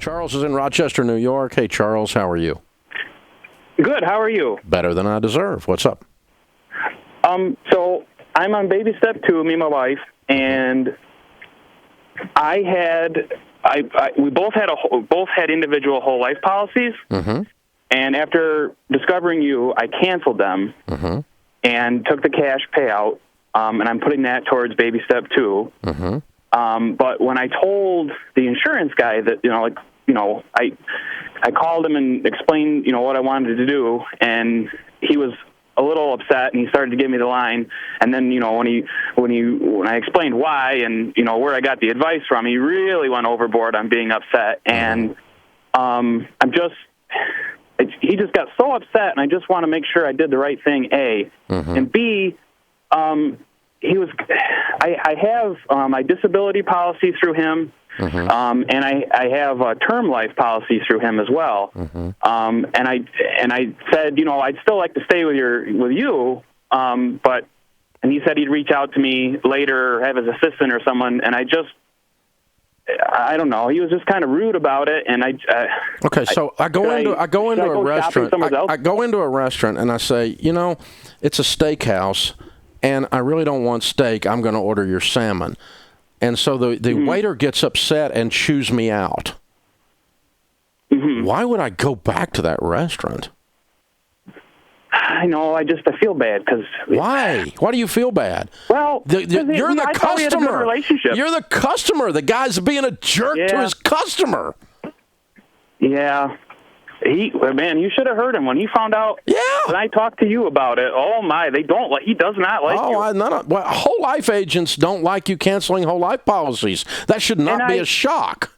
Charles is in Rochester, New York. Hey, Charles, how are you? Good. How are you? Better than I deserve. What's up? So I'm on baby step 2, me and my wife, and we both had individual whole life policies. Mm-hmm. And after discovering you, I canceled them and took the cash payout, and I'm putting that towards baby step 2. But when I told the insurance guy that, I called him and explained, what I wanted to do, and he was a little upset, and he started to give me the line. And then, when I explained why and, where I got the advice from, he really went overboard on being upset. And he just got so upset, and I just want to make sure I did the right thing, A. And B, I have my disability policy through him, and I have a term life policy through him as well. And I said, I'd still like to stay with you, but he said he'd reach out to me later or have his assistant or someone, and I don't know. He was just kind of rude about it, and I go into a restaurant. I go into a restaurant and I say, it's a steakhouse, and I really don't want steak. I'm going to order your salmon. And so the waiter gets upset and chews me out. Why would I go back to that restaurant? I know. I feel bad because. Why? Why do you feel bad? Well, you're the customer. Relationship. You're the customer. The guy's being a jerk to his customer. Yeah. Man, you should have heard him when he found out. Yeah. When I talked to you about it. Oh my, he does not like you. Whole life agents don't like you canceling whole life policies. That should not be a shock.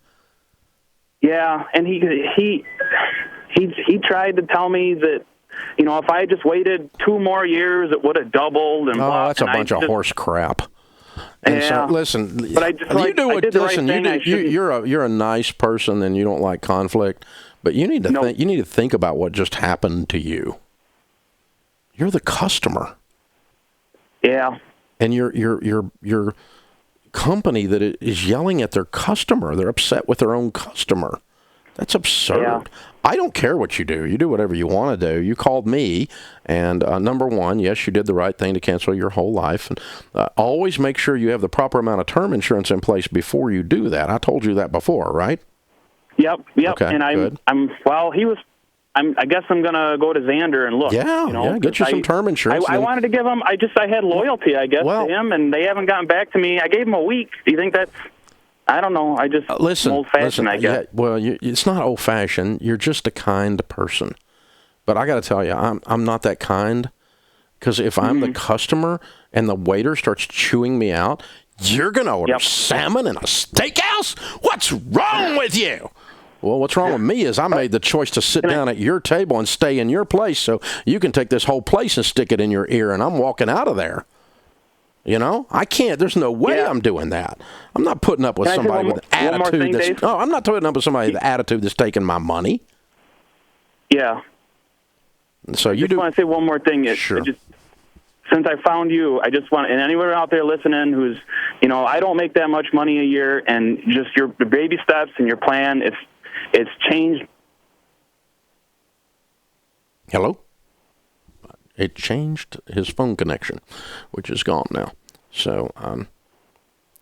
Yeah, and he tried to tell me that, if I had just waited 2 more years, it would have doubled. And that's a bunch of horse crap. And so, listen, but you're a nice person and you don't like conflict, but you need to think about what just happened to you. You're the customer. Yeah. And your company that is yelling at their customer. They're upset with their own customer. That's absurd. Yeah. I don't care what you do. You do whatever you want to do. You called me, and number one, yes, you did the right thing to cancel your whole life. And always make sure you have the proper amount of term insurance in place before you do that. I told you that before, right? Yep. Okay, and I guess I'm going to go to Xander and look. Yeah, get you some term insurance. I wanted to give him, I had loyalty, I guess, to him, and they haven't gotten back to me. I gave him a week. Do you think that's, I don't know. I just old-fashioned, I guess. Yeah, it's not old-fashioned. You're just a kind person. But I got to tell you, I'm not that kind, because if I'm the customer and the waiter starts chewing me out, you're going to order salmon in a steakhouse? What's wrong with you? Well, what's wrong with me is I made the choice to sit down at your table and stay in your place so you can take this whole place and stick it in your ear, and I'm walking out of there. I can't. There's no way I'm doing that. I'm not putting up with somebody with an attitude. I'm not putting up with somebody with an attitude that's taking my money. Yeah. So I want to say one more thing. Sure. Since I found you, I just want, and anyone out there listening who's, I don't make that much money a year, and just your baby steps and your plan, it's changed. Hello? It changed his phone connection, which is gone now. So,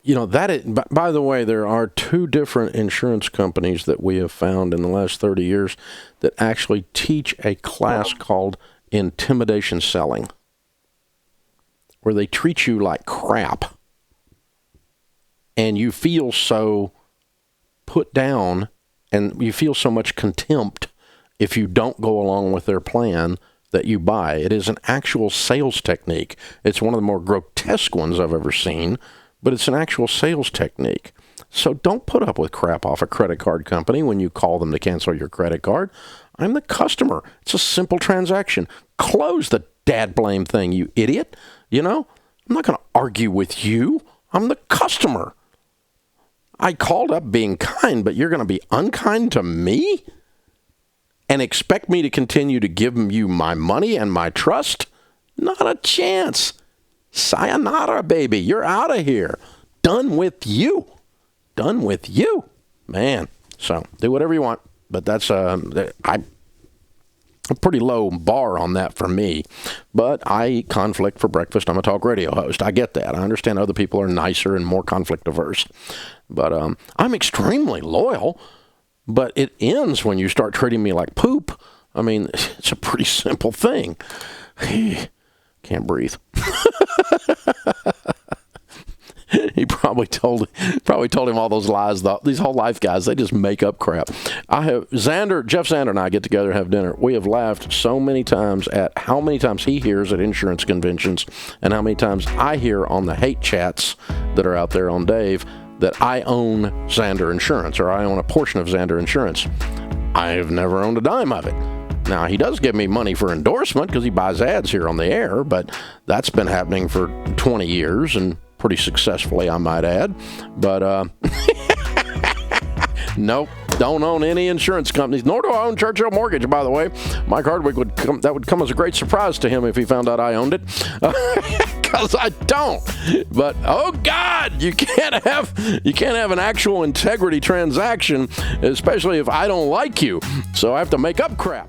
by the way, there are 2 different insurance companies that we have found in the last 30 years that actually teach a class called intimidation selling, where they treat you like crap, and you feel so put down, and you feel so much contempt if you don't go along with their plan that you buy. It is an actual sales technique. It's one of the more grotesque ones I've ever seen, but it's an actual sales technique. So don't put up with crap off a credit card company when you call them to cancel your credit card. I'm the customer. It's a simple transaction. Close the dad blame thing, you idiot. I'm not going to argue with you. I'm the customer. I called up being kind, but you're going to be unkind to me? And expect me to continue to give you my money and my trust? Not a chance. Sayonara, baby. You're out of here. Done with you. Man, So do whatever you want, but that's a pretty low bar on that for me. But I eat conflict for breakfast. I'm a talk radio host. I get that. I understand other people are nicer and more conflict averse. But I'm extremely loyal. But it ends when you start treating me like poop. I mean, it's a pretty simple thing. Can't breathe. He probably told him all those lies. These whole life guys, they just make up crap. Jeff Xander and I get together and have dinner. We have laughed so many times at how many times he hears at insurance conventions and how many times I hear on the hate chats that are out there on Dave that I own Xander Insurance, or I own a portion of Xander Insurance. I have never owned a dime of it. Now, he does give me money for endorsement because he buys ads here on the air, but that's been happening for 20 years and pretty successfully, I might add. But, nope, don't own any insurance companies, nor do I own Churchill Mortgage, by the way. Mike Hardwick would come as a great surprise to him if he found out I owned it. Because I don't. But oh God, you can't have an actual integrity transaction, especially if I don't like you. So I have to make up crap.